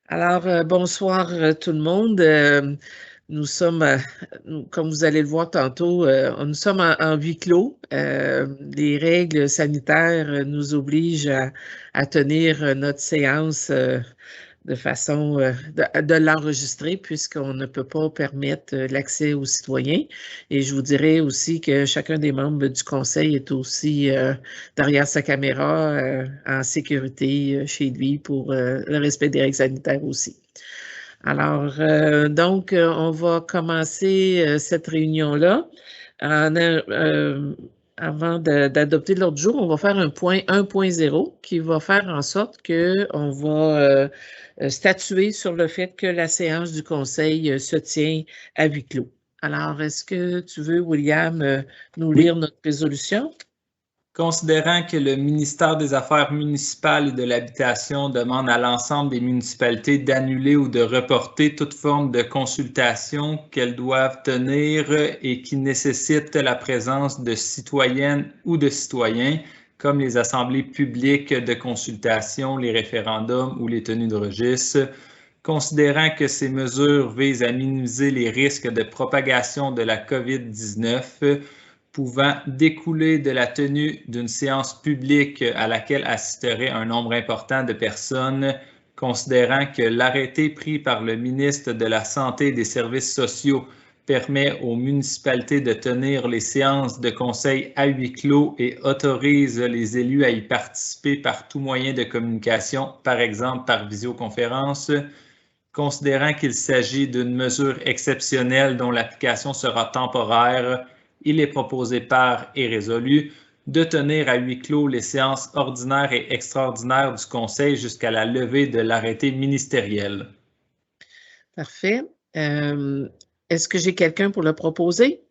Alors, bonsoir tout le monde. Nous sommes, comme vous allez le voir tantôt, nous sommes en huis clos. Les règles sanitaires nous obligent à tenir notre séance de façon de l'enregistrer puisqu'on ne peut pas permettre l'accès aux citoyens. Et je vous dirais aussi que chacun des membres du conseil est aussi derrière sa caméra en sécurité chez lui pour le respect des règles sanitaires aussi. Alors, on va commencer cette réunion-là. Avant d'adopter l'ordre du jour, on va faire un point 1.0 qui va faire en sorte qu'on va statuer sur le fait que la séance du conseil se tient à huis clos. Alors, est-ce que tu veux, William, nous lire notre résolution? Considérant que le ministère des Affaires municipales et de l'Habitation demande à l'ensemble des municipalités d'annuler ou de reporter toute forme de consultation qu'elles doivent tenir et qui nécessite la présence de citoyennes ou de citoyens, comme les assemblées publiques de consultation, les référendums ou les tenues de registre, considérant que ces mesures visent à minimiser les risques de propagation de la COVID-19, pouvant découler de la tenue d'une séance publique à laquelle assisterait un nombre important de personnes, considérant que l'arrêté pris par le ministre de la Santé et des Services sociaux permet aux municipalités de tenir les séances de conseil à huis clos et autorise les élus à y participer par tout moyen de communication, par exemple par visioconférence, considérant qu'il s'agit d'une mesure exceptionnelle dont l'application sera temporaire, il est proposé par et résolu de tenir à huis clos les séances ordinaires et extraordinaires du Conseil jusqu'à la levée de l'arrêté ministériel. Parfait. Est-ce que j'ai quelqu'un pour le proposer?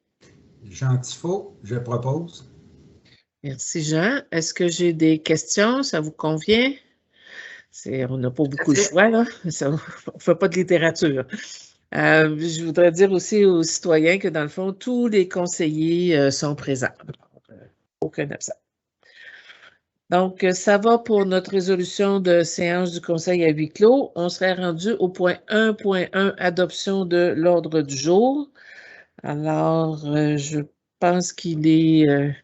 Jean Tifo, je propose. Merci, Jean. Est-ce que j'ai des questions? Ça vous convient? On n'a pas beaucoup de choix, là. On ne fait pas de littérature. Je voudrais dire aussi aux citoyens que, dans le fond, tous les conseillers sont présents. Aucun absent. Donc, ça va pour notre résolution de séance du Conseil à huis clos. On serait rendu au point 1.1, adoption de l'ordre du jour. Alors, je pense qu'il est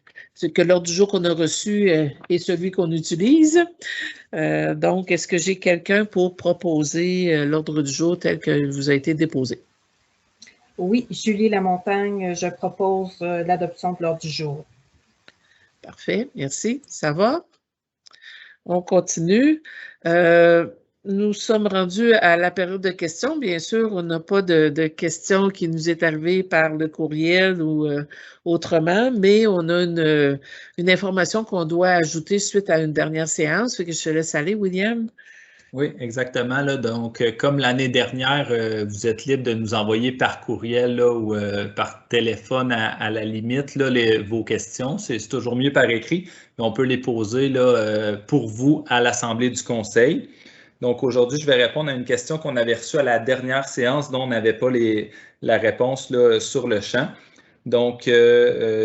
que l'ordre du jour qu'on a reçu est celui qu'on utilise. Donc, est-ce que j'ai quelqu'un pour proposer l'ordre du jour tel que vous a été déposé? Oui, Julie Lamontagne, je propose l'adoption de l'ordre du jour. Parfait, merci. Ça va? On continue. Nous sommes rendus à la période de questions. Bien sûr, on n'a pas de questions qui nous est arrivée par le courriel ou autrement, mais on a une information qu'on doit ajouter suite à une dernière séance. Fait que je te laisse aller, William. Oui, exactement. Là. Donc, comme l'année dernière, vous êtes libre de nous envoyer par courriel là, ou par téléphone à la limite là, vos questions. C'est toujours mieux par écrit. Mais on peut les poser là, pour vous à l'Assemblée du Conseil. Donc, aujourd'hui, je vais répondre à une question qu'on avait reçue à la dernière séance dont on n'avait pas la réponse là, sur le champ. Donc,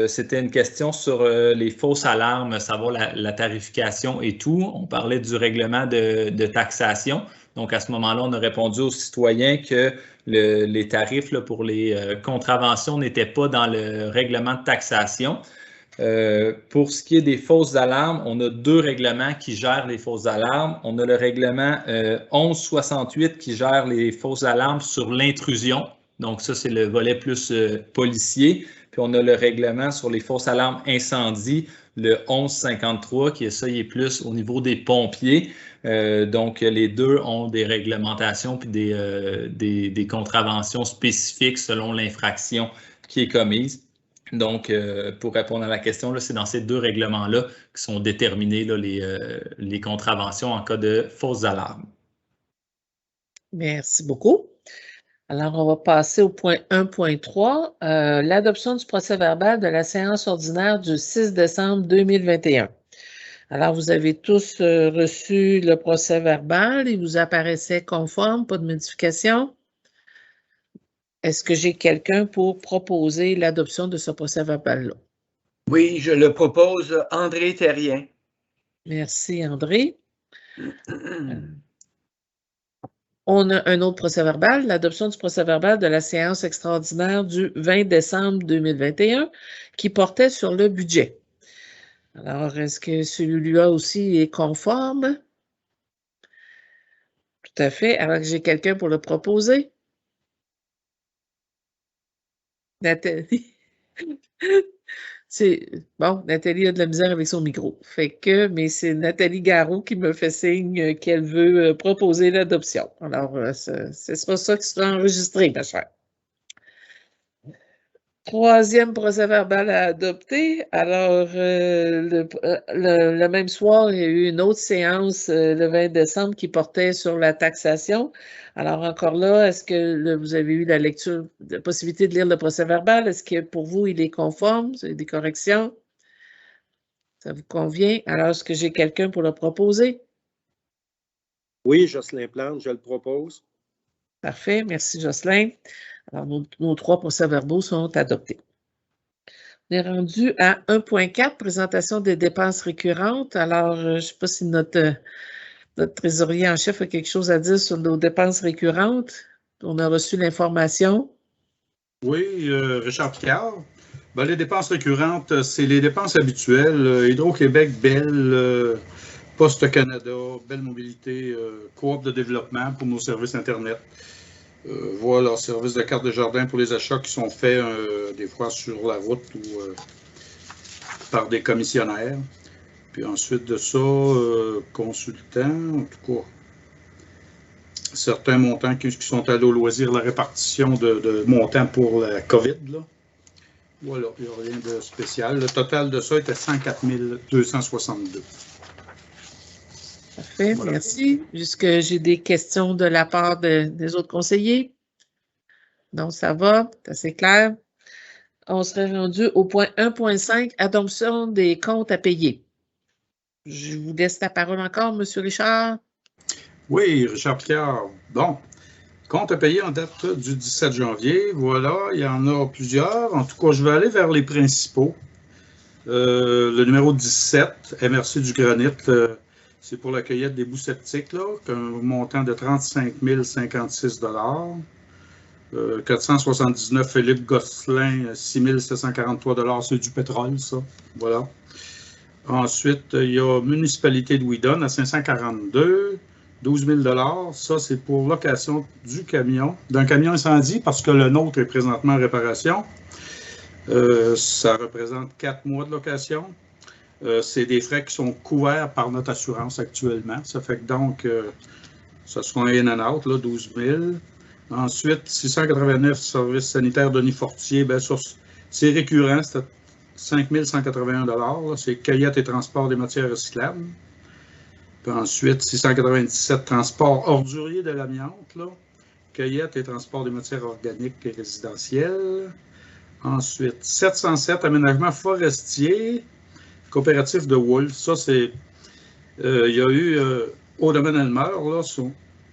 c'était une question sur les fausses alarmes, savoir la tarification et tout. On parlait du règlement de taxation. Donc, à ce moment-là, on a répondu aux citoyens que les tarifs là, pour les contraventions n'étaient pas dans le règlement de taxation. Pour ce qui est des fausses alarmes, on a deux règlements qui gèrent les fausses alarmes. On a le règlement 1168 qui gère les fausses alarmes sur l'intrusion. Donc, ça, c'est le volet plus policier. Puis, on a le règlement sur les fausses alarmes incendie, le 1153, qui est ça, il est plus au niveau des pompiers. Donc, les deux ont des réglementations puis des contraventions spécifiques selon l'infraction qui est commise. Donc, pour répondre à la question, c'est dans ces deux règlements-là qui sont déterminés là, les contraventions en cas de fausses alarmes. Merci beaucoup. Alors, on va passer au point 1.3, l'adoption du procès-verbal de la séance ordinaire du 6 décembre 2021. Alors, vous avez tous reçu le procès-verbal, il vous apparaissait conforme, pas de modification. Est-ce que j'ai quelqu'un pour proposer l'adoption de ce procès-verbal-là? Oui, je le propose, André Terrien. Merci, André. On a un autre procès-verbal, l'adoption du procès-verbal de la séance extraordinaire du 20 décembre 2021 qui portait sur le budget. Alors, est-ce que celui-là aussi est conforme? Tout à fait. Alors que j'ai quelqu'un pour le proposer? Nathalie. Bon, Nathalie a de la misère avec son micro. Mais c'est Nathalie Garot qui me fait signe qu'elle veut proposer l'adoption. Alors, ce sera ça qui sera enregistré, ma chère. Troisième procès-verbal à adopter. Alors, le même soir, il y a eu une autre séance le 20 décembre qui portait sur la taxation. Alors, encore là, est-ce que vous avez eu la possibilité de lire le procès-verbal? Est-ce que pour vous, il est conforme? Vous avez des corrections? Ça vous convient? Alors, est-ce que j'ai quelqu'un pour le proposer? Oui, Jocelyn Plante, je le propose. Parfait, merci Jocelyn. Alors, nos trois procès-verbaux sont adoptés. On est rendu à 1.4, présentation des dépenses récurrentes. Alors, je ne sais pas si notre trésorier en chef a quelque chose à dire sur nos dépenses récurrentes. On a reçu l'information. Oui, Richard Picard. Ben, les dépenses récurrentes, c'est les dépenses habituelles. Hydro-Québec, Bell, Poste Canada, Bell Mobilité, Coop de développement pour nos services Internet. Voilà, service de carte de jardin pour les achats qui sont faits des fois sur la route ou par des commissionnaires. Puis ensuite de ça, consultants, en tout cas, certains montants qui sont allés au loisir, la répartition de montants pour la COVID. Là. Voilà, il n'y a rien de spécial. Le total de ça était 104 262. Parfait, voilà. Merci. Jusque j'ai des questions de la part des autres conseillers. Donc, ça va, c'est assez clair. On serait rendu au point 1.5, adoption des comptes à payer. Je vous laisse la parole encore, M. Richard. Oui, Richard Picard. Bon, compte à payer en date du 17 janvier. Voilà, il y en a plusieurs. En tout cas, je vais aller vers les principaux. Le numéro 17, MRC du Granit, c'est pour la cueillette des bouts septiques, là, un montant de 35 056 $. 479 Philippe Gosselin, 6 743 $, c'est du pétrole, ça. Voilà. Ensuite, il y a Municipalité de Wheaton à 542, 12 000 $. Ça, c'est pour location du camion, d'un camion incendie, parce que le nôtre est présentement en réparation. Ça représente 4 mois de location. C'est des frais qui sont couverts par notre assurance actuellement. Ça fait que donc, ça sera un in and out, là, 12 000. Ensuite, 689 services sanitaires Denis Fortier, bien ça, c'est récurrent, c'est 5 181 $. C'est cueillette et transport des matières recyclables. Puis ensuite, 697 transport ordurier de l'amiante, là. Cueillette et transport des matières organiques et résidentielles. Ensuite, 707 aménagement forestier, coopératif de Wolf. Ça, c'est. Il y a eu au domaine Elmer, là.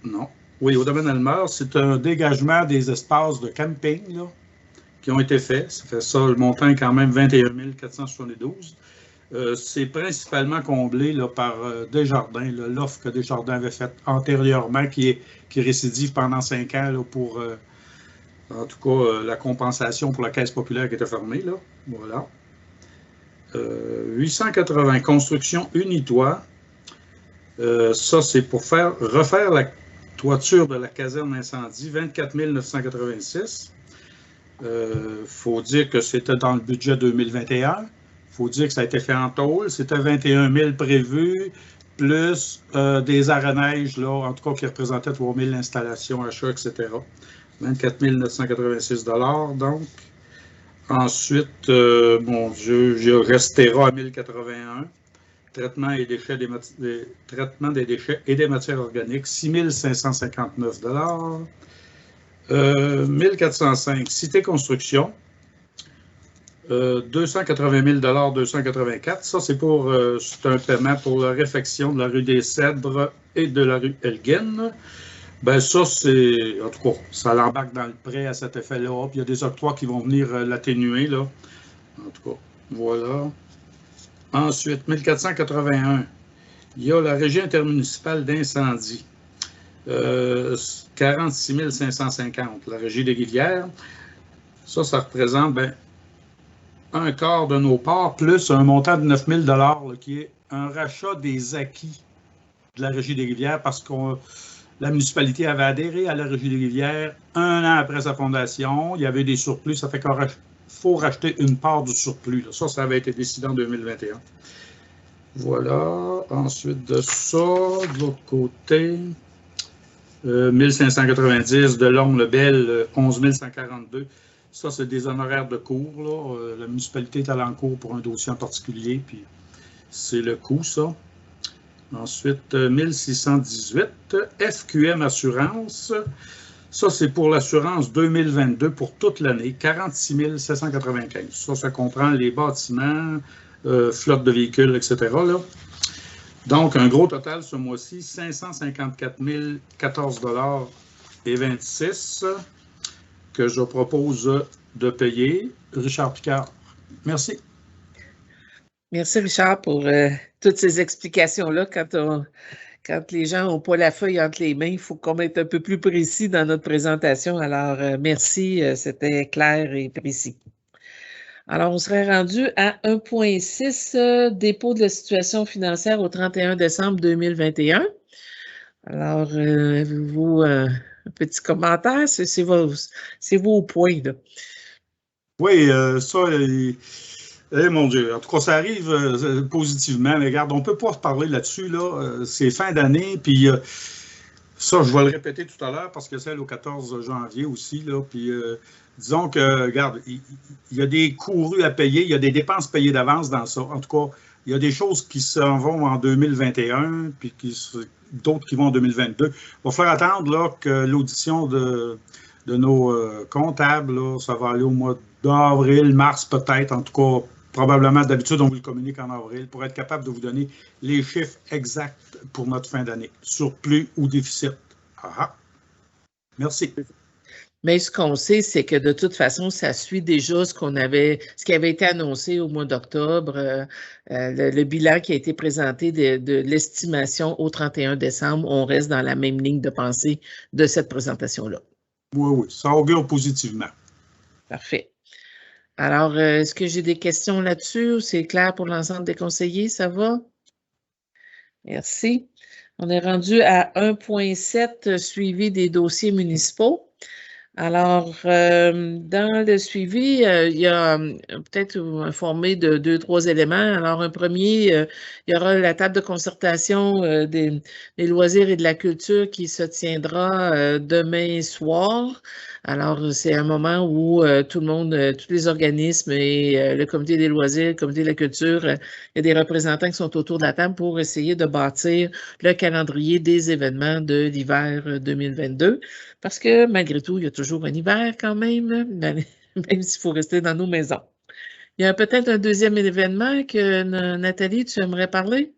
Non. Oui, au domaine Elmer, c'est un dégagement des espaces de camping là, qui ont été faits. Ça fait ça, le montant est quand même 21 472. C'est principalement comblé là, par Desjardins, l'offre que Desjardins avait faite antérieurement, qui récidive pendant 5 ans là, pour, en tout cas, la compensation pour la Caisse populaire qui était fermée. Là. Voilà. 880, construction unitoire. Ça, c'est pour refaire la toiture de la caserne incendie, 24 986. Faut dire que c'était dans le budget 2021. Faut dire que ça a été fait en tôle. C'était 21 000 prévus, plus des arrêts-neige, là, en tout cas, qui représentaient 3 000 installations, achats, etc. 24 986 $, donc. Ensuite, mon Dieu, je restera à 1081. Traitement des déchets et des matières organiques, 6 559 $. 1405, Cité Construction, 280 000 $, 284. Ça, c'est un paiement pour la réfection de la rue des Cèdres et de la rue Elgin. Ben ça, c'est, en tout cas, ça l'embarque dans le prêt à cet effet-là. Puis il y a des octrois qui vont venir l'atténuer, là. En tout cas, voilà. Ensuite, 1481, il y a la Régie intermunicipale d'incendie. 46 550, la Régie des rivières. Ça représente un quart de nos parts, plus un montant de 9 000 $ qui est un rachat des acquis de la Régie des rivières parce que la municipalité avait adhéré à la Régie des rivières 1 an après sa fondation. Il y avait des surplus, ça fait qu'il faut racheter une part du surplus. Ça avait été décidé en 2021. Voilà. Ensuite de ça, de l'autre côté, 1590 de Longue-Lebel, 11 142. Ça, c'est des honoraires de cours. Là. La municipalité est allée en cours pour un dossier en particulier, puis c'est le coût, ça. Ensuite, 1618, FQM Assurance. Ça, c'est pour l'assurance 2022 pour toute l'année, 46 795. Ça comprend les bâtiments, flotte de véhicules, etc. Là. Donc, un gros total ce mois-ci, 554 014 et 26 que je propose de payer. Richard Picard, merci. Merci, Richard, pour toutes ces explications-là. Quand les gens n'ont pas la feuille entre les mains, il faut qu'on être un peu plus précis dans notre présentation. Alors, merci, c'était clair et précis. Alors, on serait rendu à 1.6, dépôt de la situation financière au 31 décembre 2021. Alors, avez-vous un petit commentaire? C'est vos points, là. Oui, ça... Eh mon Dieu, en tout cas, ça arrive positivement. Mais regarde, on ne peut pas reparler là-dessus. Là. C'est fin d'année, puis ça, je vais le répéter tout à l'heure parce que c'est le 14 janvier aussi. Là, puis disons que, regarde, il y a des courus à payer, il y a des dépenses payées d'avance dans ça. En tout cas, il y a des choses qui s'en vont en 2021, puis d'autres qui vont en 2022. Il va falloir attendre là, que l'audition de nos comptables, là, ça va aller au mois d'avril, mars peut-être, en tout cas. Probablement, d'habitude, on vous le communique en avril pour être capable de vous donner les chiffres exacts pour notre fin d'année, surplus ou déficit. Merci. Mais ce qu'on sait, c'est que de toute façon, ça suit déjà ce qui avait été annoncé au mois d'octobre, le bilan qui a été présenté de l'estimation au 31 décembre. On reste dans la même ligne de pensée de cette présentation-là. Oui, ça augure positivement. Parfait. Alors, est-ce que j'ai des questions là-dessus? C'est clair pour l'ensemble des conseillers? Ça va? Merci. On est rendu à 1.7, suivi des dossiers municipaux. Alors, dans le suivi, il y a peut-être informé de 2-3 éléments. Alors, un premier, il y aura la table de concertation des loisirs et de la culture qui se tiendra demain soir. Alors, c'est un moment où tout le monde, tous les organismes et le comité des loisirs, le comité de la culture, il y a des représentants qui sont autour de la table pour essayer de bâtir le calendrier des événements de l'hiver 2022. Parce que malgré tout, il y a toujours un hiver quand même, même s'il faut rester dans nos maisons. Il y a peut-être un deuxième événement que Nathalie, tu aimerais parler?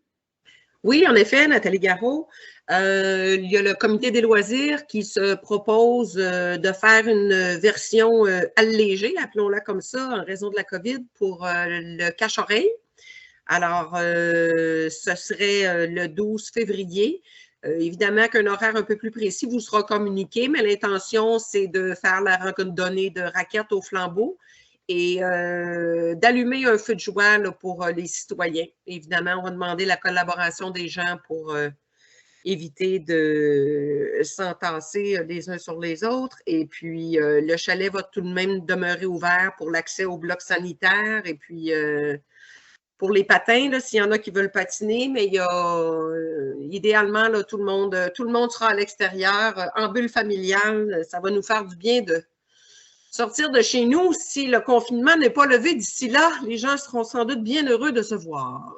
Oui, en effet, Nathalie Garot. Il y a le comité des loisirs qui se propose de faire une version allégée, appelons-la comme ça, en raison de la COVID, pour le cache-oreille. Alors, ce serait le 12 février. Évidemment qu'un horaire un peu plus précis vous sera communiqué, mais l'intention, c'est de faire la randonnée de raquettes au flambeau et d'allumer un feu de joie là, pour les citoyens. Évidemment, on va demander la collaboration des gens pour éviter de s'entasser les uns sur les autres. Et puis, le chalet va tout de même demeurer ouvert pour l'accès au bloc sanitaire et puis pour les patins, s'il y en a qui veulent patiner, mais il y a idéalement là, tout le monde sera à l'extérieur en bulle familiale. Ça va nous faire du bien de sortir de chez nous. Si le confinement n'est pas levé d'ici là, les gens seront sans doute bien heureux de se voir.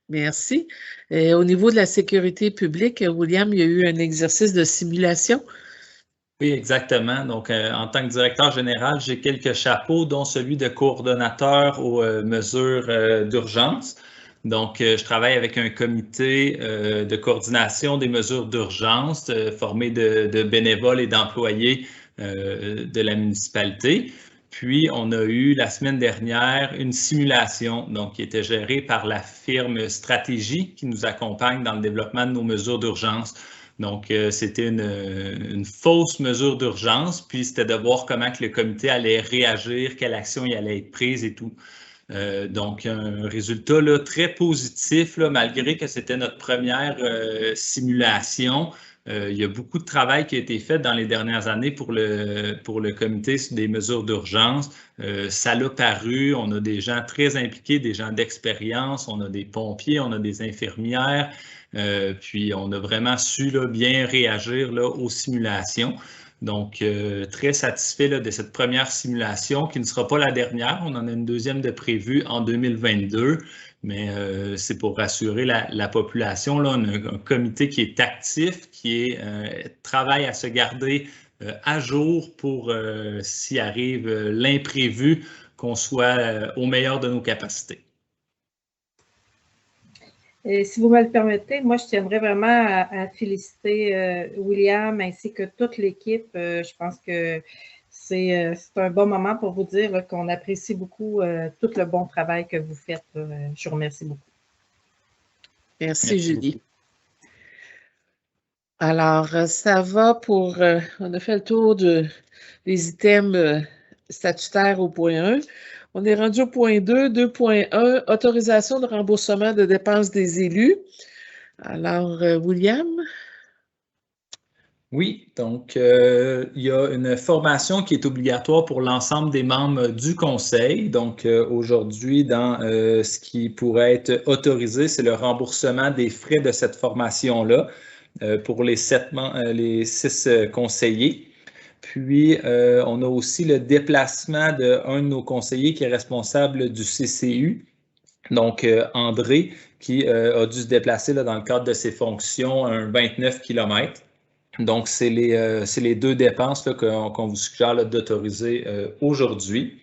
Merci. Et au niveau de la sécurité publique, William, il y a eu un exercice de simulation. Oui, exactement. Donc, en tant que directeur général, j'ai quelques chapeaux, dont celui de coordonnateur aux mesures d'urgence. Donc, je travaille avec un comité de coordination des mesures d'urgence formé de bénévoles et d'employés de la municipalité. Puis, on a eu la semaine dernière une simulation donc, qui était gérée par la firme Stratégie qui nous accompagne dans le développement de nos mesures d'urgence. Donc, c'était une fausse mesure d'urgence, puis c'était de voir comment que le comité allait réagir, quelle action il allait être prise et tout. Donc, un résultat là, très positif, là, malgré que c'était notre première simulation. Il y a beaucoup de travail qui a été fait dans les dernières années pour le comité sur des mesures d'urgence. Ça l'a paru, on a des gens très impliqués, des gens d'expérience, on a des pompiers, on a des infirmières, puis on a vraiment su là, bien réagir là, aux simulations. Donc, très satisfait là, de cette première simulation qui ne sera pas la dernière. On en a une deuxième de prévue en 2022, mais c'est pour rassurer la population. Là, on a un comité qui est actif, qui travaille à se garder à jour pour, s'il arrive l'imprévu, qu'on soit au meilleur de nos capacités. Et si vous me le permettez, moi, je tiendrais vraiment à féliciter William ainsi que toute l'équipe. Je pense que c'est un bon moment pour vous dire qu'on apprécie beaucoup tout le bon travail que vous faites. Je vous remercie beaucoup. Merci Julie. Beaucoup. Alors, ça va pour... on a fait le tour des items statutaires au point 1. On est rendu au point 2, 2.1, autorisation de remboursement de dépenses des élus. Alors, William? Oui, donc il y a une formation qui est obligatoire pour l'ensemble des membres du conseil. Donc aujourd'hui, dans ce qui pourrait être autorisé, c'est le remboursement des frais de cette formation-là pour les 6 conseillers. Puis, on a aussi le déplacement d'un de nos conseillers qui est responsable du CCU, donc André, qui a dû se déplacer là, dans le cadre de ses fonctions un 29 km. Donc, c'est les 2 dépenses qu'on vous suggère d'autoriser aujourd'hui.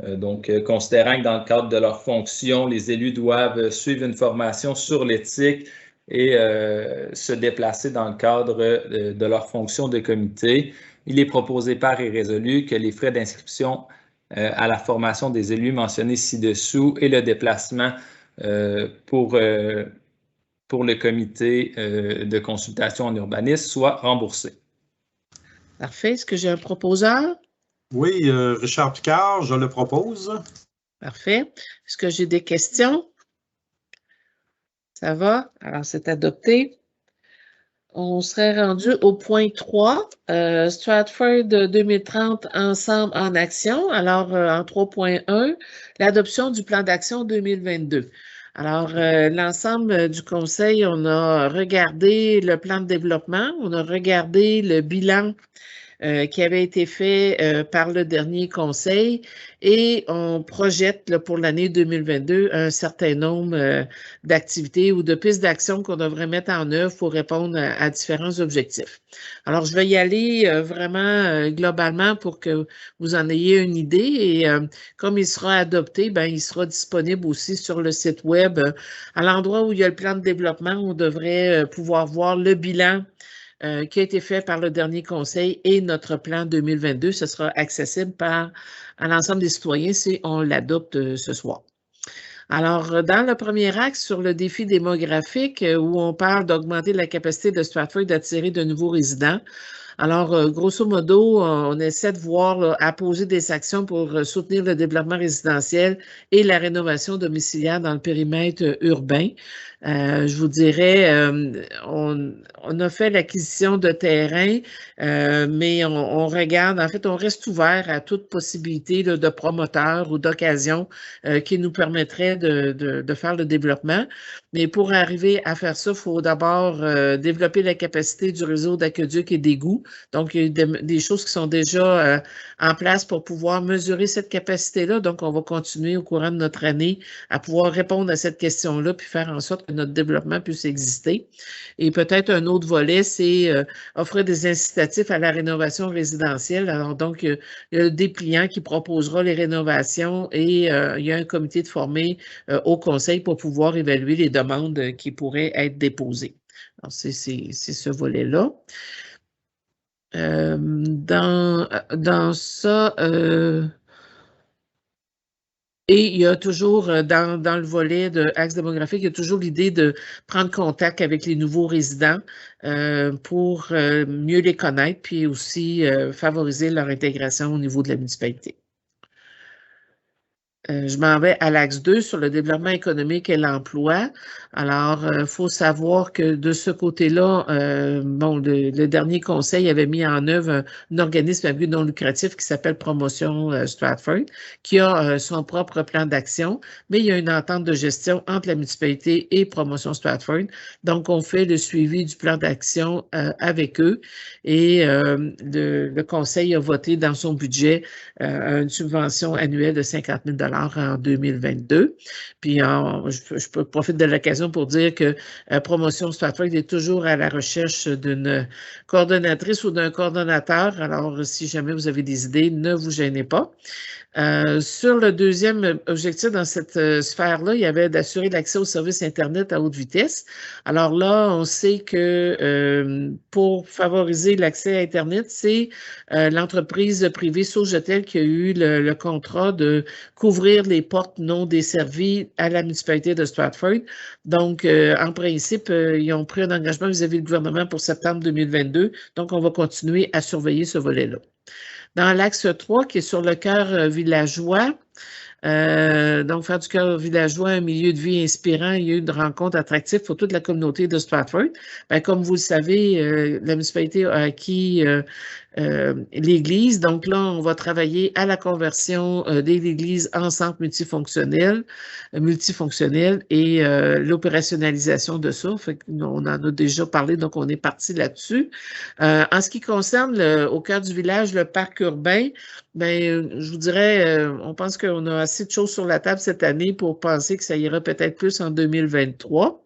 Donc, considérant que dans le cadre de leur fonction, les élus doivent suivre une formation sur l'éthique et se déplacer dans le cadre de leur fonction de comité, il est proposé par et résolu que les frais d'inscription à la formation des élus mentionnés ci-dessous et le déplacement pour le comité de consultation en urbanisme soient remboursés. Parfait. Est-ce que j'ai un proposeur? Oui, Richard Picard, je le propose. Parfait. Est-ce que j'ai des questions? Ça va? Alors, c'est adopté. On serait rendu au point 3, Stratford 2030 ensemble en action. Alors, en 3.1, l'adoption du plan d'action 2022. Alors, l'ensemble du conseil, on a regardé le plan de développement, on a regardé le bilan qui avait été fait par le dernier conseil et on projette là, pour l'année 2022 un certain nombre d'activités ou de pistes d'action qu'on devrait mettre en œuvre pour répondre à différents objectifs. Alors, je vais y aller vraiment globalement pour que vous en ayez une idée et comme il sera adopté, ben, il sera disponible aussi sur le site web à l'endroit où il y a le plan de développement. On devrait pouvoir voir le bilan qui a été fait par le dernier conseil et notre plan 2022. Ce sera accessible à l'ensemble des citoyens si on l'adopte ce soir. Alors, dans le premier axe sur le défi démographique, où on parle d'augmenter la capacité de Stratford d'attirer de nouveaux résidents, alors, grosso modo, on essaie de voir là, à poser des actions pour soutenir le développement résidentiel et la rénovation domiciliaire dans le périmètre urbain. Je vous dirais, on a fait l'acquisition de terrain, mais on regarde, en fait, on reste ouvert à toute possibilité là, de promoteur ou d'occasion qui nous permettrait de faire le développement. Mais pour arriver à faire ça, il faut d'abord développer la capacité du réseau d'aqueduc et d'égouts. Donc, il y a des choses qui sont déjà en place pour pouvoir mesurer cette capacité-là. Donc, on va continuer au courant de notre année à pouvoir répondre à cette question-là puis faire en sorte que notre développement puisse exister. Et peut-être un autre volet, c'est offrir des incitatifs à la rénovation résidentielle. Alors, donc, il y a le dépliant qui proposera les rénovations et il y a un comité de formé au conseil pour pouvoir évaluer les demandes qui pourraient être déposées. Alors, c'est ce volet-là. Dans ça, Et il y a toujours, dans le volet de Axe démographique, il y a toujours l'idée de prendre contact avec les nouveaux résidents pour mieux les connaître, puis aussi favoriser leur intégration au niveau de la municipalité. Je m'en vais à l'axe 2 sur le développement économique et l'emploi. Alors, il faut savoir que de ce côté-là, le dernier conseil avait mis en œuvre un organisme à but non lucratif qui s'appelle Promotion Stratford, qui a son propre plan d'action, mais il y a une entente de gestion entre la municipalité et Promotion Stratford. Donc, on fait le suivi du plan d'action avec eux et le conseil a voté dans son budget une subvention annuelle de 50 000 en 2022. Puis, je profite de l'occasion pour dire que Promotion Stratford est toujours à la recherche d'une coordonnatrice ou d'un coordonnateur. Alors, si jamais vous avez des idées, ne vous gênez pas. Sur le deuxième objectif dans cette sphère-là, il y avait d'assurer l'accès aux services Internet à haute vitesse. Alors là, on sait que pour favoriser l'accès à Internet, c'est l'entreprise privée Sogetel qui a eu le contrat de couvrir les portes non desservies à la municipalité de Stratford. Donc, en principe, ils ont pris un engagement vis-à-vis du gouvernement pour septembre 2022. Donc, on va continuer à surveiller ce volet-là. Dans l'axe 3, qui est sur le cœur villageois, donc faire du cœur villageois un milieu de vie inspirant, il y a eu une rencontre attractive pour toute la communauté de Stratford. Bien, comme vous le savez, la municipalité a acquis l'église. Donc là, on va travailler à la conversion de l'église en centre multifonctionnel et l'opérationnalisation de ça. Fait qu'on en a déjà parlé, donc on est parti là-dessus. En ce qui concerne au cœur du village, le parc urbain, bien, je vous dirais, on pense qu'on a assez de choses sur la table cette année pour penser que ça ira peut-être plus en 2023.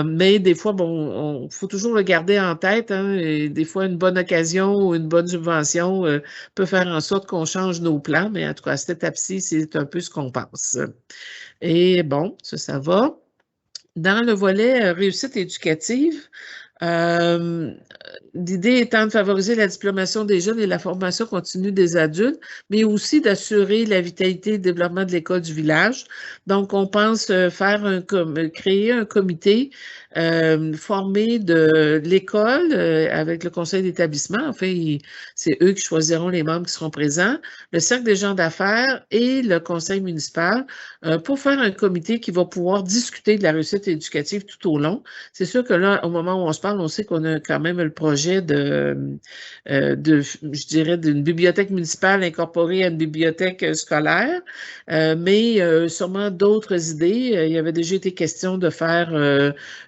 Mais des fois, bon, faut toujours le garder en tête, hein, et des fois, une bonne occasion ou une bonne subvention peut faire en sorte qu'on change nos plans, mais en tout cas, à cette étape-ci, c'est un peu ce qu'on pense. Et bon, ça va. Dans le volet réussite éducative, l'idée étant de favoriser la diplomation des jeunes et la formation continue des adultes, mais aussi d'assurer la vitalité et le développement de l'école du village. Donc, on pense créer un comité formé de l'école avec le conseil d'établissement. En fait, c'est eux qui choisiront les membres qui seront présents, le cercle des gens d'affaires et le conseil municipal pour faire un comité qui va pouvoir discuter de la réussite éducative tout au long. C'est sûr que là, au moment où on se parle, on sait qu'on a quand même le projet je dirais, d'une bibliothèque municipale incorporée à une bibliothèque scolaire, mais sûrement d'autres idées. Il y avait déjà été question de faire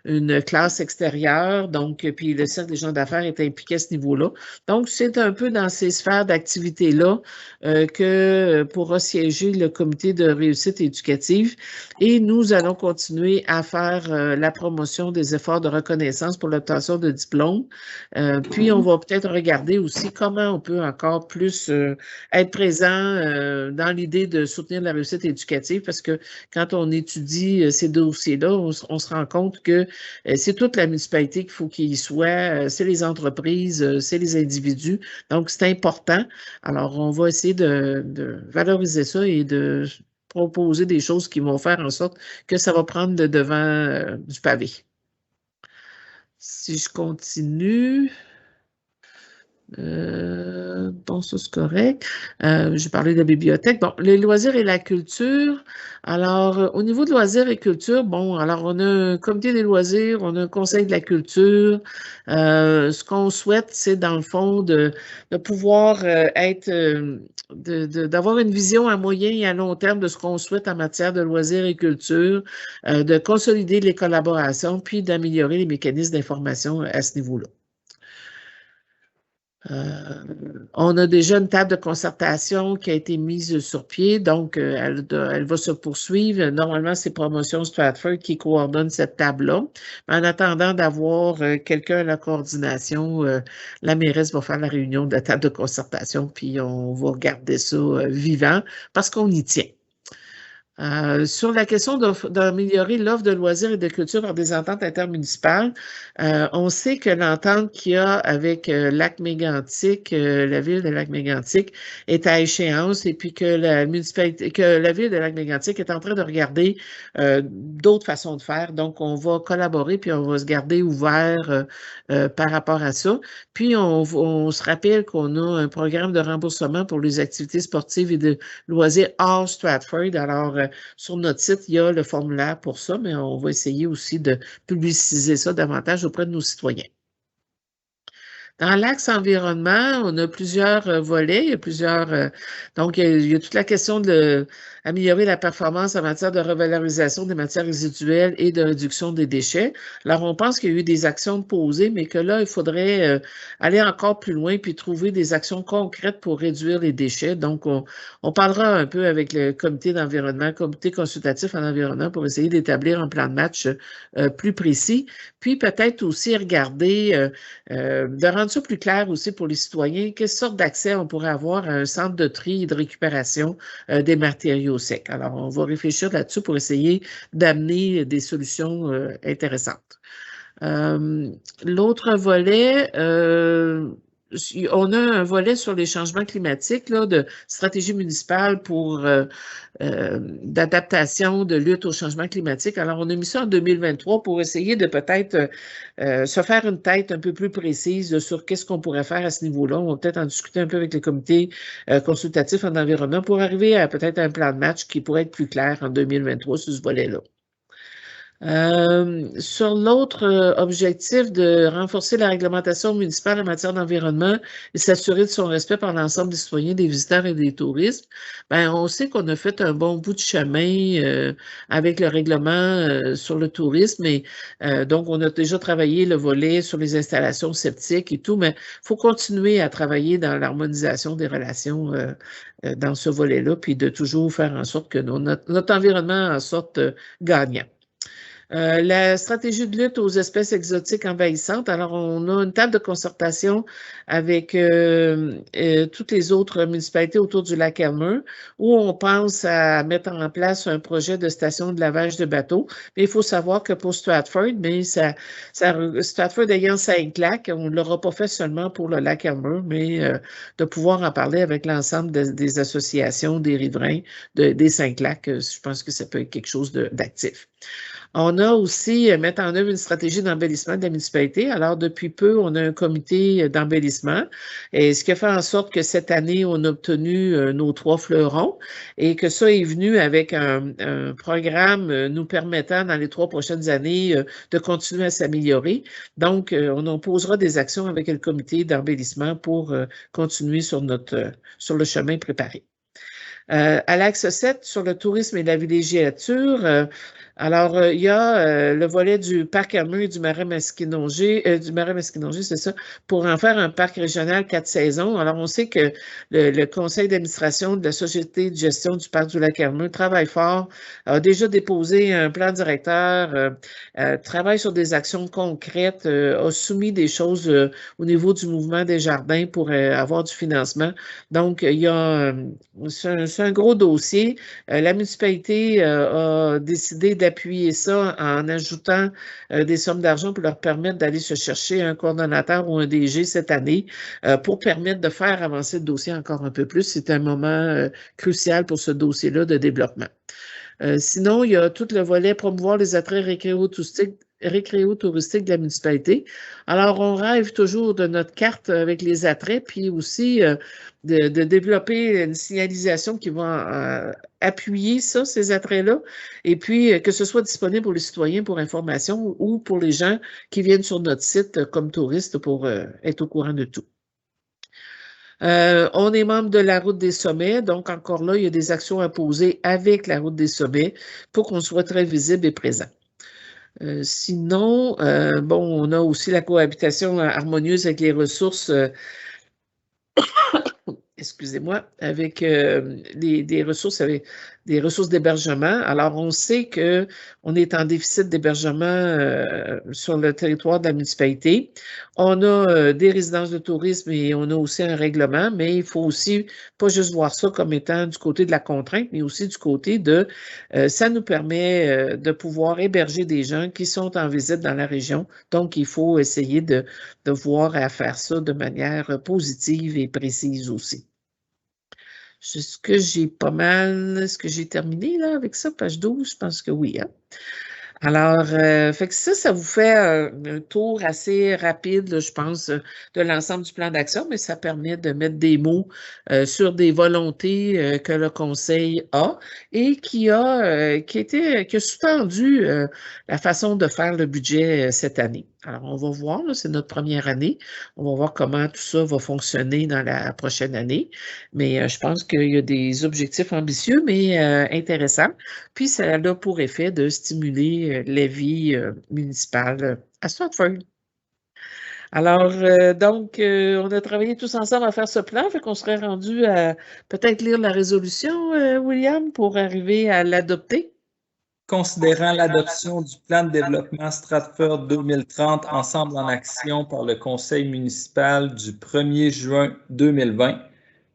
une classe extérieure, donc, puis le cercle des gens d'affaires est impliqué à ce niveau-là. Donc, c'est un peu dans ces sphères d'activité-là que pourra siéger le comité de réussite éducative et nous allons continuer à faire la promotion des efforts de reconnaissance pour l'obtention de diplômes. Puis, on va peut-être regarder aussi comment on peut encore plus être présent dans l'idée de soutenir la réussite éducative parce que quand on étudie ces dossiers-là, on se rend compte que c'est toute la municipalité qu'il faut qu'il y soit, c'est les entreprises, c'est les individus. Donc, c'est important. Alors, on va essayer de valoriser ça et de proposer des choses qui vont faire en sorte que ça va prendre le devant du pavé. Si je continue... bon, ça c'est correct. J'ai parlé de la bibliothèque. Bon, les loisirs et la culture. Alors, au niveau de loisirs et culture, bon, alors on a un comité des loisirs, on a un conseil de la culture. Ce qu'on souhaite, c'est dans le fond de pouvoir d'avoir une vision à moyen et à long terme de ce qu'on souhaite en matière de loisirs et culture, de consolider les collaborations, puis d'améliorer les mécanismes d'information à ce niveau-là. On a déjà une table de concertation qui a été mise sur pied, donc elle va se poursuivre. Normalement, c'est Promotion Stratford qui coordonne cette table-là. En attendant d'avoir quelqu'un à la coordination, la mairesse va faire la réunion de la table de concertation, puis on va garder ça vivant parce qu'on y tient. Sur la question d'améliorer l'offre de loisirs et de culture par des ententes intermunicipales, on sait que l'entente qu'il y a avec Lac-Mégantic, la ville de Lac-Mégantic, est à échéance et puis que la municipalité, que la ville de Lac-Mégantic est en train de regarder d'autres façons de faire. Donc, on va collaborer puis on va se garder ouvert par rapport à ça. Puis, on se rappelle qu'on a un programme de remboursement pour les activités sportives et de loisirs hors Stratford. Alors, sur notre site, il y a le formulaire pour ça, mais on va essayer aussi de publiciser ça davantage auprès de nos citoyens. Dans l'axe environnement, on a plusieurs volets. Il y a plusieurs. Donc, il y a toute la question d'améliorer la performance en matière de revalorisation des matières résiduelles et de réduction des déchets. Alors, on pense qu'il y a eu des actions posées, mais que là, il faudrait aller encore plus loin puis trouver des actions concrètes pour réduire les déchets. Donc, on parlera un peu avec le comité d'environnement, comité consultatif en environnement pour essayer d'établir un plan de match plus précis. Puis, peut-être aussi regarder de rendre ça plus clair aussi pour les citoyens, quelle sorte d'accès on pourrait avoir à un centre de tri et de récupération des matériaux secs. Alors, on va réfléchir là-dessus pour essayer d'amener des solutions intéressantes. L'autre volet, on a un volet sur les changements climatiques, là, de stratégie municipale pour d'adaptation, de lutte au changement climatique. Alors, on a mis ça en 2023 pour essayer de peut-être se faire une tête un peu plus précise sur qu'est-ce qu'on pourrait faire à ce niveau-là. On va peut-être en discuter un peu avec le comité consultatif en environnement pour arriver à peut-être un plan de match qui pourrait être plus clair en 2023 sur ce volet-là. Sur l'autre objectif de renforcer la réglementation municipale en matière d'environnement et s'assurer de son respect par l'ensemble des citoyens, des visiteurs et des touristes, ben, on sait qu'on a fait un bon bout de chemin avec le règlement sur le tourisme et donc on a déjà travaillé le volet sur les installations septiques et tout, mais il faut continuer à travailler dans l'harmonisation des relations dans ce volet-là, puis de toujours faire en sorte que notre environnement en sorte gagnant. La stratégie de lutte aux espèces exotiques envahissantes. Alors, on a une table de concertation avec toutes les autres municipalités autour du lac Elmer où on pense à mettre en place un projet de station de lavage de bateaux. Mais il faut savoir que pour Stratford, mais Stratford ayant 5 lacs, on ne l'aura pas fait seulement pour le lac Elmer, mais de pouvoir en parler avec l'ensemble des associations, des riverains des 5 lacs. Je pense que ça peut être quelque chose d'actif. On a aussi mettre en œuvre une stratégie d'embellissement de la municipalité. Alors, depuis peu, on a un comité d'embellissement, et ce qui a fait en sorte que cette année, on a obtenu nos 3 fleurons et que ça est venu avec un programme nous permettant dans les 3 prochaines années de continuer à s'améliorer. Donc, on en posera des actions avec le comité d'embellissement pour continuer sur le chemin préparé. À l'axe 7, sur le tourisme et la villégiature, alors, il y a le volet du parc Elmer et du Marais-Masquinongé, c'est ça, pour en faire un parc régional 4 saisons. Alors, on sait que le conseil d'administration de la Société de gestion du parc du lac Elmer travaille fort, a déjà déposé un plan directeur, travaille sur des actions concrètes, a soumis des choses au niveau du mouvement des jardins pour avoir du financement. Donc, il y a c'est un gros dossier. La municipalité a décidé d'appuyer ça en ajoutant des sommes d'argent pour leur permettre d'aller se chercher un coordonnateur ou un DG cette année pour permettre de faire avancer le dossier encore un peu plus. C'est un moment crucial pour ce dossier-là de développement. Sinon, il y a tout le volet promouvoir les attraits récréo-touristiques de la municipalité. Alors, on rêve toujours de notre carte avec les attraits, puis aussi de développer une signalisation qui va appuyer ça, ces attraits-là, et puis que ce soit disponible pour les citoyens pour information ou pour les gens qui viennent sur notre site comme touristes pour être au courant de tout. On est membre de la Route des Sommets, donc encore là, il y a des actions à poser avec la Route des Sommets pour qu'on soit très visible et présent. Sinon, bon, on a aussi la cohabitation harmonieuse avec les ressources excusez-moi, avec des ressources d'hébergement. Alors, on sait qu'on est en déficit d'hébergement sur le territoire de la municipalité. On a des résidences de tourisme et on a aussi un règlement, mais il faut aussi pas juste voir ça comme étant du côté de la contrainte, mais aussi du côté de ça nous permet de pouvoir héberger des gens qui sont en visite dans la région. Donc, il faut essayer de voir à faire ça de manière positive et précise aussi. Est-ce que j'ai terminé là avec ça, page 12? Je pense que oui, hein? Alors, fait que ça vous fait un tour assez rapide, là, je pense, de l'ensemble du plan d'action, mais ça permet de mettre des mots sur des volontés que le Conseil a et qui a sous-tendu la façon de faire le budget cette année. Alors, on va voir, c'est notre première année. On va voir comment tout ça va fonctionner dans la prochaine année. Mais je pense qu'il y a des objectifs ambitieux, mais intéressants. Puis, ça a pour effet de stimuler la vie municipale à Stratford. Alors, donc, on a travaillé tous ensemble à faire ce plan, fait qu'on serait rendu à peut-être lire la résolution, William, pour arriver à l'adopter. Considérant l'adoption du plan de développement Stratford 2030 Ensemble en action par le Conseil municipal du 1er juin 2020,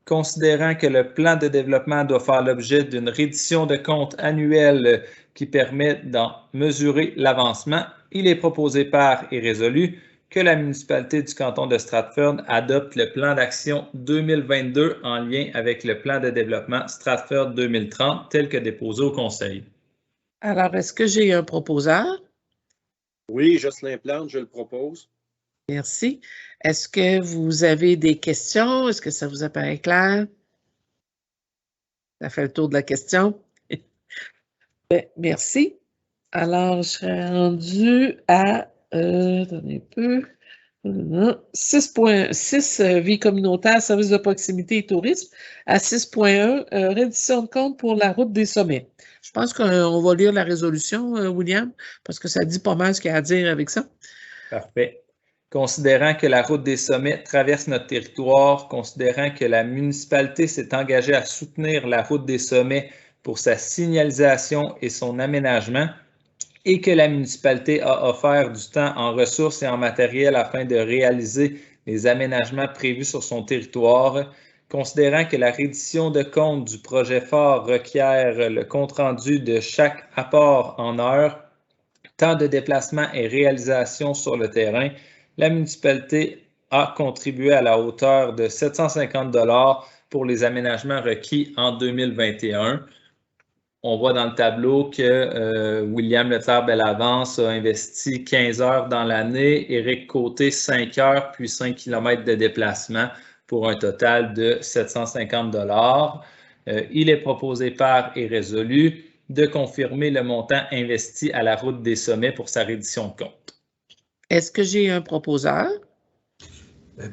considérant que le plan de développement doit faire l'objet d'une reddition de compte annuelle qui permet d'en mesurer l'avancement, il est proposé par et résolu que la municipalité du canton de Stratford adopte le plan d'action 2022 en lien avec le plan de développement Stratford 2030 tel que déposé au Conseil. Alors, est-ce que j'ai un proposeur? Oui, Jocelyn Plante, je le propose. Merci. Est-ce que vous avez des questions? Est-ce que ça vous apparaît clair? Ça fait le tour de la question. Merci. Alors, je serais rendue à, attendez un peu, 6.6, vie communautaire, services de proximité et tourisme, à 6.1, reddition de compte pour la route des sommets. Je pense qu'on va lire la résolution, William, parce que ça dit pas mal ce qu'il y a à dire avec ça. Parfait. Considérant que la route des sommets traverse notre territoire, considérant que la municipalité s'est engagée à soutenir la route des sommets pour sa signalisation et son aménagement, et que la municipalité a offert du temps en ressources et en matériel afin de réaliser les aménagements prévus sur son territoire, considérant que la reddition de compte du projet phare requiert le compte-rendu de chaque apport en heures, temps de déplacement et réalisation sur le terrain, la municipalité a contribué à la hauteur de 750 $ pour les aménagements requis en 2021. On voit dans le tableau que William Leclerc-Bellavance a investi 15 heures dans l'année, Éric Côté 5 heures, puis 5 km de déplacement pour un total de 750 $. Il est proposé par et résolu de confirmer le montant investi à la route des sommets pour sa reddition de compte. Est-ce que j'ai un proposeur?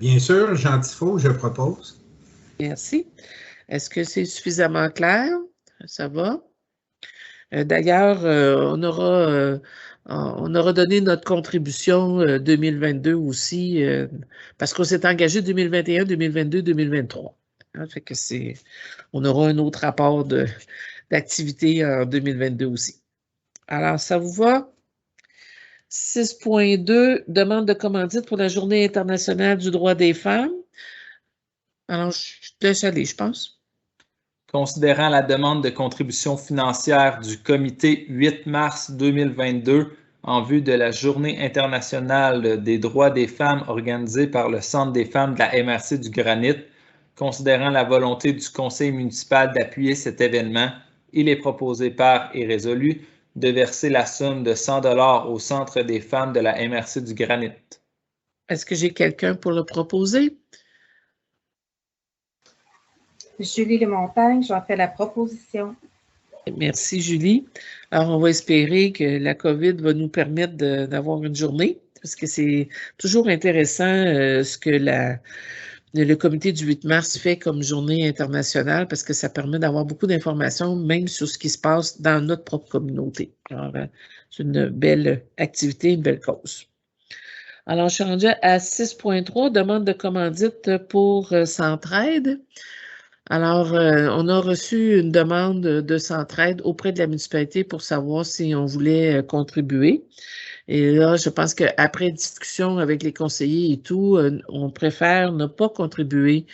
Bien sûr, Jean Tifo, je propose. Merci. Est-ce que c'est suffisamment clair? Ça va? D'ailleurs, on aura donné notre contribution 2022 aussi, parce qu'on s'est engagé 2021, 2022, 2023. Hein, fait que on aura un autre rapport d'activité en 2022 aussi. Alors, ça vous va? 6.2, demande de commandite pour la Journée internationale du droit des femmes. Alors, je te laisse aller, je pense. Considérant la demande de contribution financière du comité 8 mars 2022 en vue de la Journée internationale des droits des femmes organisée par le Centre des femmes de la MRC du Granit, considérant la volonté du conseil municipal d'appuyer cet événement, il est proposé par et résolu de verser la somme de 100 $ au Centre des femmes de la MRC du Granit. Est-ce que j'ai quelqu'un pour le proposer? Julie Lemontagne, j'en fais la proposition. Merci, Julie. Alors, on va espérer que la COVID va nous permettre d'avoir une journée, parce que c'est toujours intéressant ce que le comité du 8 mars fait comme journée internationale, parce que ça permet d'avoir beaucoup d'informations, même sur ce qui se passe dans notre propre communauté. Alors, c'est une belle activité, une belle cause. Alors, je suis rendue à 6.3, demande de commandite pour Centraide. Alors, on a reçu une demande de Centraide auprès de la municipalité pour savoir si on voulait contribuer. Et là, je pense qu'après discussion avec les conseillers et tout, on préfère ne pas contribuer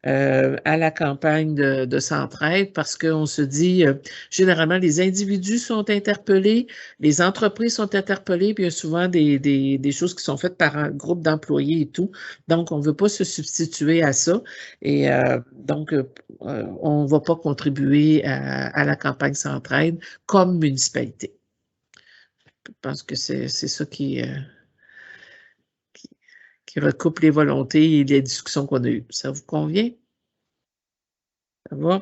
à la campagne de Centraide parce qu'on se dit, généralement, les individus sont interpellés, les entreprises sont interpellées, puis il y a souvent des choses qui sont faites par un groupe d'employés et tout. Donc, on ne veut pas se substituer à ça. Et donc, on ne va pas contribuer à la campagne Centraide comme municipalité. Je pense que c'est ça qui recoupe les volontés et les discussions qu'on a eues. Ça vous convient? Ça va?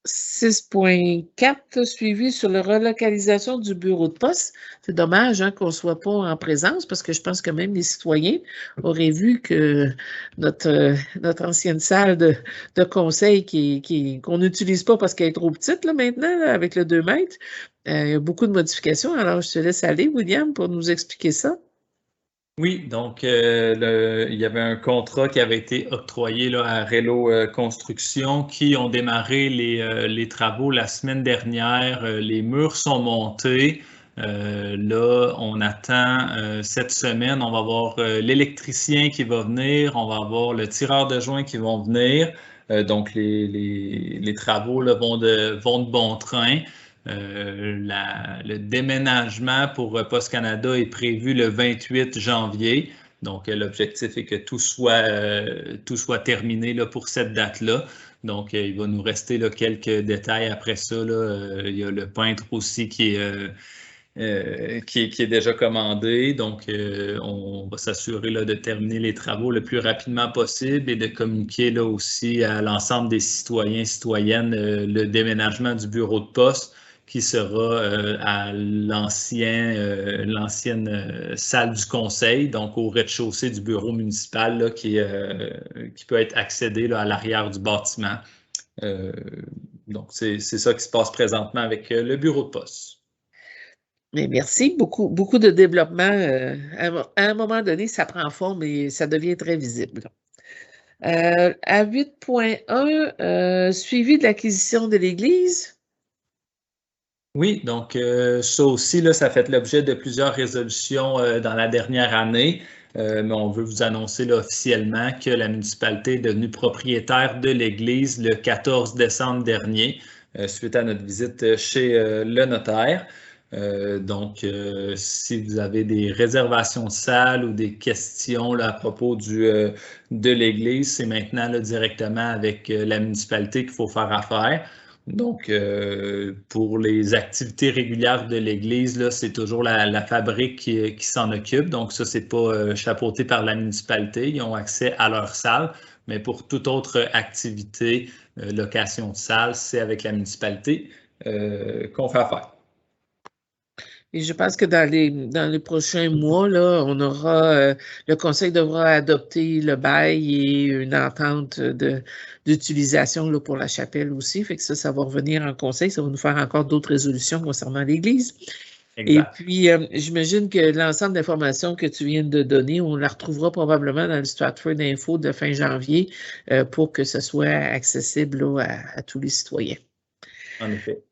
6.4, suivi sur la relocalisation du bureau de poste. C'est dommage qu'on ne soit pas en présence parce que je pense que même les citoyens auraient vu que notre ancienne salle de conseil qu'on n'utilise pas parce qu'elle est trop petite là, maintenant, là, avec le 2 mètres, il y a beaucoup de modifications. Alors, je te laisse aller, William, pour nous expliquer ça. Oui, donc il y avait un contrat qui avait été octroyé là, à Relo Construction qui ont démarré les travaux la semaine dernière. Les murs sont montés. Là, on attend cette semaine, on va avoir l'électricien qui va venir, on va avoir le tireur de joint qui vont venir. Donc, les travaux là, vont de bon train. Le déménagement pour Poste Canada est prévu le 28 janvier. Donc, l'objectif est que tout soit terminé là, pour cette date-là. Donc, il va nous rester là, quelques détails après ça. Là. Il y a le peintre aussi qui est déjà commandé. Donc, on va s'assurer là, de terminer les travaux le plus rapidement possible et de communiquer là, aussi à l'ensemble des citoyens et citoyennes le déménagement du bureau de poste qui sera à l'ancienne salle du conseil, donc au rez-de-chaussée du bureau municipal là, qui peut être accédé là, à l'arrière du bâtiment. Donc, c'est ça qui se passe présentement avec le bureau de poste. Mais merci, beaucoup de développement. À un moment donné, ça prend forme et ça devient très visible. À 8.1, suivi de l'acquisition de l'Église. Oui, donc ça aussi, là, ça fait l'objet de plusieurs résolutions dans la dernière année, mais on veut vous annoncer là, officiellement que la municipalité est devenue propriétaire de l'église le 14 décembre dernier, suite à notre visite chez le notaire. Donc, si vous avez des réservations de salles ou des questions là, à propos de l'église, c'est maintenant là, directement avec la municipalité qu'il faut faire affaire. Donc, pour les activités régulières de l'Église, c'est toujours la fabrique qui s'en occupe. Donc, ça, c'est pas chapeauté par la municipalité. Ils ont accès à leur salle. Mais pour toute autre activité, location de salle, c'est avec la municipalité qu'on fait affaire. Et je pense que dans les prochains mois, là, on aura, le Conseil devra adopter le bail et une entente d'utilisation là, pour la chapelle aussi. Fait que ça va revenir en Conseil. Ça va nous faire encore d'autres résolutions concernant l'Église. Exact. Et puis, j'imagine que l'ensemble d'informations que tu viens de donner, on la retrouvera probablement dans le Stratford Info de fin janvier pour que ce soit accessible là, à tous les citoyens. En effet.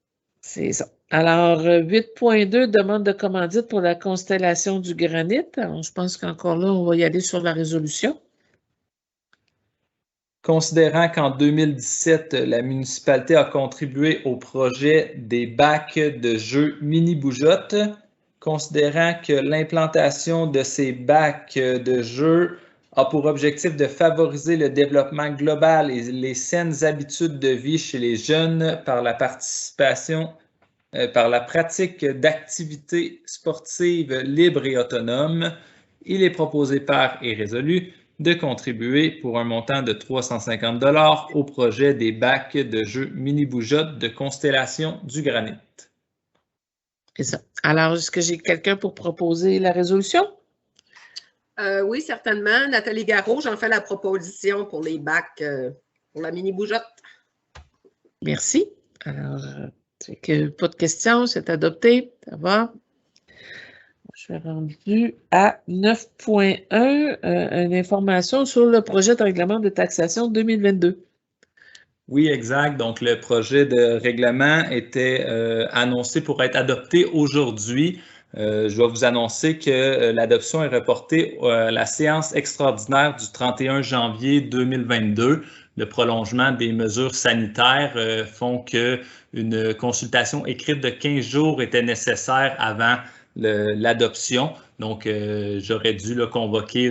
C'est ça. Alors, 8.2, demande de commandite pour la constellation du granit. Alors, je pense qu'encore là, on va y aller sur la résolution. Considérant qu'en 2017, la municipalité a contribué au projet des bacs de jeux mini-bougeottes, considérant que l'implantation de ces bacs de jeux a pour objectif de favoriser le développement global et les saines habitudes de vie chez les jeunes par la participation par la pratique d'activités sportives libres et autonomes, il est proposé par et résolu de contribuer pour un montant de 350 $ au projet des bacs de jeux mini-bougeottes de Constellation du Granit. C'est ça. Alors, est-ce que j'ai quelqu'un pour proposer la résolution? Oui, certainement. Nathalie Garot, j'en fais la proposition pour les bacs pour la mini-bougeotte. Merci. Alors, pas de questions, c'est adopté. Ça va? Je suis rendue à 9.1, une information sur le projet de règlement de taxation 2022. Oui, exact. Donc, le projet de règlement était annoncé pour être adopté aujourd'hui. Je dois vous annoncer que l'adoption est reportée à la séance extraordinaire du 31 janvier 2022. Le prolongement des mesures sanitaires font qu'une consultation écrite de 15 jours était nécessaire avant l'adoption. Donc, j'aurais dû convoquer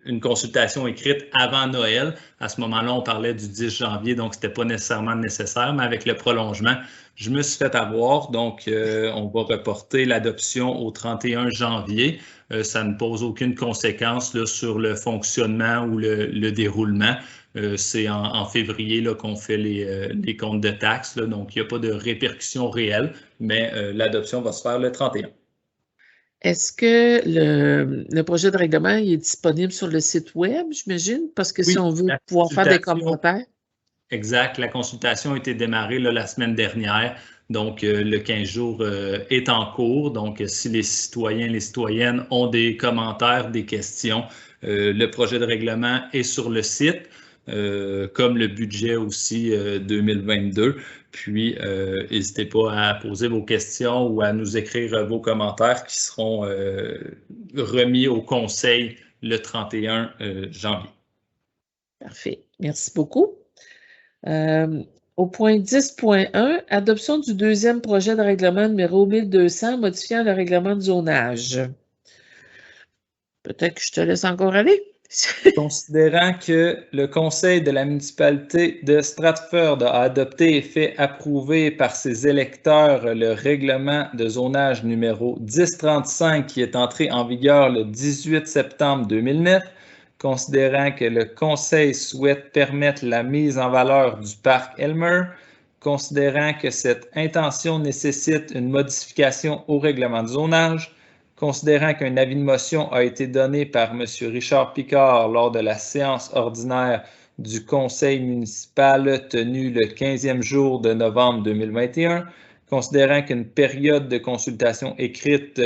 une consultation écrite avant Noël. À ce moment-là, on parlait du 10 janvier, donc ce n'était pas nécessairement nécessaire, mais avec le prolongement, je me suis fait avoir. Donc, on va reporter l'adoption au 31 janvier. Ça ne pose aucune conséquence là, sur le fonctionnement ou le déroulement. C'est en février qu'on fait les comptes de taxes, là, donc il n'y a pas de répercussions réelles, mais l'adoption va se faire le 31. Est-ce que le projet de règlement est disponible sur le site web, j'imagine? Parce que si on veut pouvoir faire des commentaires. Exact. La consultation a été démarrée là, la semaine dernière. Donc, le 15 jours est en cours. Donc, si les citoyens, les citoyennes ont des commentaires, des questions, le projet de règlement est sur le site, comme le budget aussi 2022. Puis, n'hésitez pas à poser vos questions ou à nous écrire vos commentaires qui seront remis au Conseil le 31 janvier. Parfait. Merci beaucoup. Au point 10.1, adoption du deuxième projet de règlement numéro 1200 modifiant le règlement de zonage. Peut-être que je te laisse encore aller. Considérant que le Conseil de la municipalité de Stratford a adopté et fait approuver par ses électeurs le règlement de zonage numéro 1035 qui est entré en vigueur le 18 septembre 2009, considérant que le Conseil souhaite permettre la mise en valeur du parc Elmer, considérant que cette intention nécessite une modification au règlement de zonage, considérant qu'un avis de motion a été donné par M. Richard Picard lors de la séance ordinaire du Conseil municipal tenue le 15e jour de novembre 2021, considérant qu'une période de consultation écrite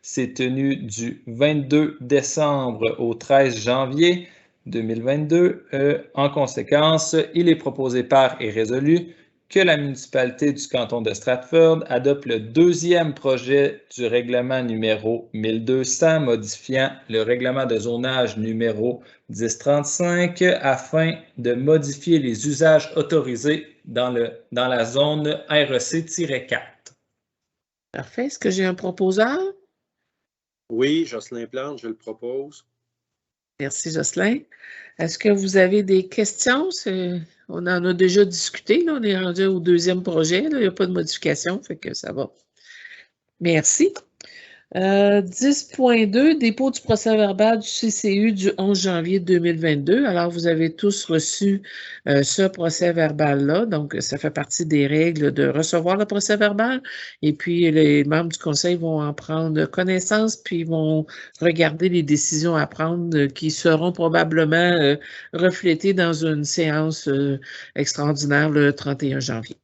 s'est tenue du 22 décembre au 13 janvier 2022. En conséquence, il est proposé par et résolu que la municipalité du canton de Stratford adopte le deuxième projet du règlement numéro 1200 modifiant le règlement de zonage numéro 1035 afin de modifier les usages autorisés dans la zone REC-4. Parfait. Est-ce que j'ai un proposeur? Oui, Jocelyn Plante, je le propose. Merci, Jocelyn. Est-ce que vous avez des questions? On en a déjà discuté. Là. On est rendu au deuxième projet. Là. Il n'y a pas de modification, fait que ça va. Merci. 10.2, dépôt du procès-verbal du CCU du 11 janvier 2022. Alors, vous avez tous reçu ce procès-verbal-là. Donc, ça fait partie des règles de recevoir le procès-verbal. Et puis, les membres du conseil vont en prendre connaissance, puis vont regarder les décisions à prendre qui seront probablement reflétées dans une séance extraordinaire le 31 janvier.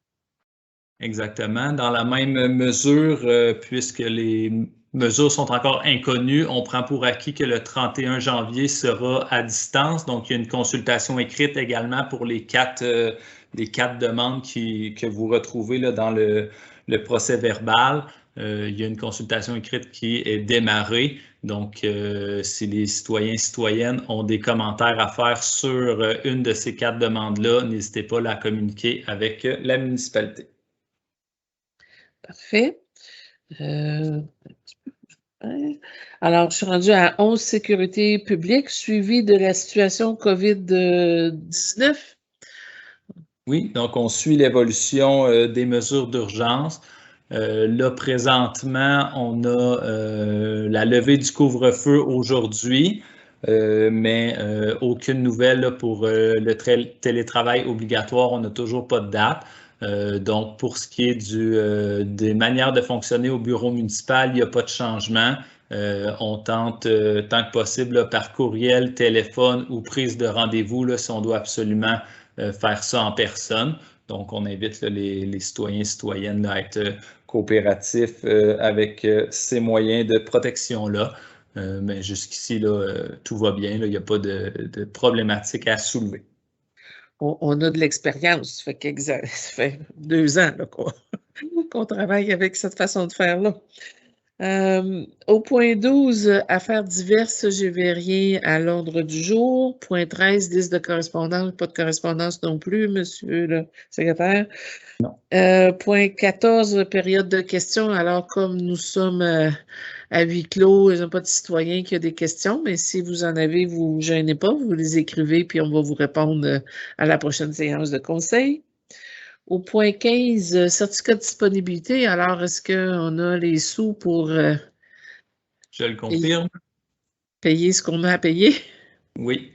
Exactement. Dans la même mesure, puisque les mesures sont encore inconnues, on prend pour acquis que le 31 janvier sera à distance. Donc, il y a une consultation écrite également pour les quatre demandes que vous retrouvez là, dans le procès verbal. Il y a une consultation écrite qui est démarrée. Donc, si les citoyens et citoyennes ont des commentaires à faire sur une de ces quatre demandes-là, n'hésitez pas à la communiquer avec la municipalité. Parfait. Alors, je suis rendue à 11, sécurité publique, suivi de la situation COVID-19. Oui, donc on suit l'évolution des mesures d'urgence. Là, présentement, on a la levée du couvre-feu aujourd'hui, mais aucune nouvelle là, pour le télétravail obligatoire. On n'a toujours pas de date. Donc, pour ce qui est des manières de fonctionner au bureau municipal, il n'y a pas de changement. On tente tant que possible là, par courriel, téléphone ou prise de rendez-vous si on doit absolument faire ça en personne. Donc, on invite là, les citoyens et citoyennes là, à être coopératifs avec ces moyens de protection-là. Mais jusqu'ici, tout va bien. Il n'y a pas de problématique à soulever. On a de l'expérience. Ça fait 2 ans qu'on travaille avec cette façon de faire-là. Au point 12, affaires diverses, je n'ai rien à l'ordre du jour. Point 13, liste de correspondance, pas de correspondance non plus, monsieur le secrétaire. Non. Point 14, période de questions. Alors, comme nous sommes à huis clos, il n'y a pas de citoyen qui a des questions, mais si vous en avez, vous ne vous gênez pas, vous les écrivez, puis on va vous répondre à la prochaine séance de conseil. Au point 15, certificat de disponibilité. Alors, est-ce qu'on a les sous pour Je le confirme. Payer ce qu'on a à payer? Oui.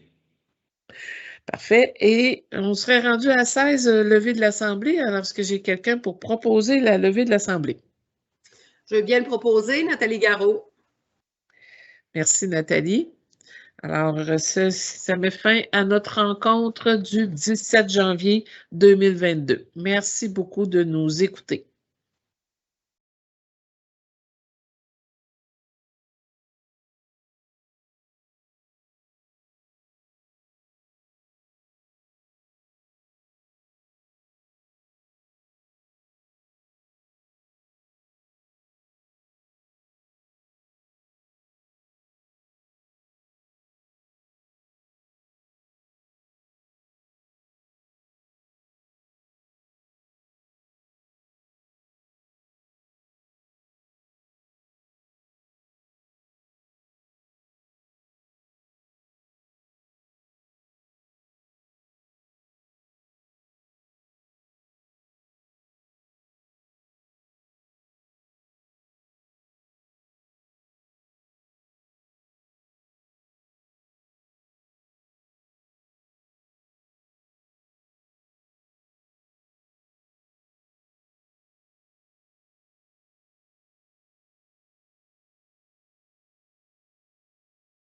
Parfait. Et on serait rendu à 16, levée de l'Assemblée. Alors, est-ce que j'ai quelqu'un pour proposer la levée de l'Assemblée? Je veux bien le proposer, Nathalie Garot. Merci, Nathalie. Alors, ça met fin à notre rencontre du 17 janvier 2022. Merci beaucoup de nous écouter.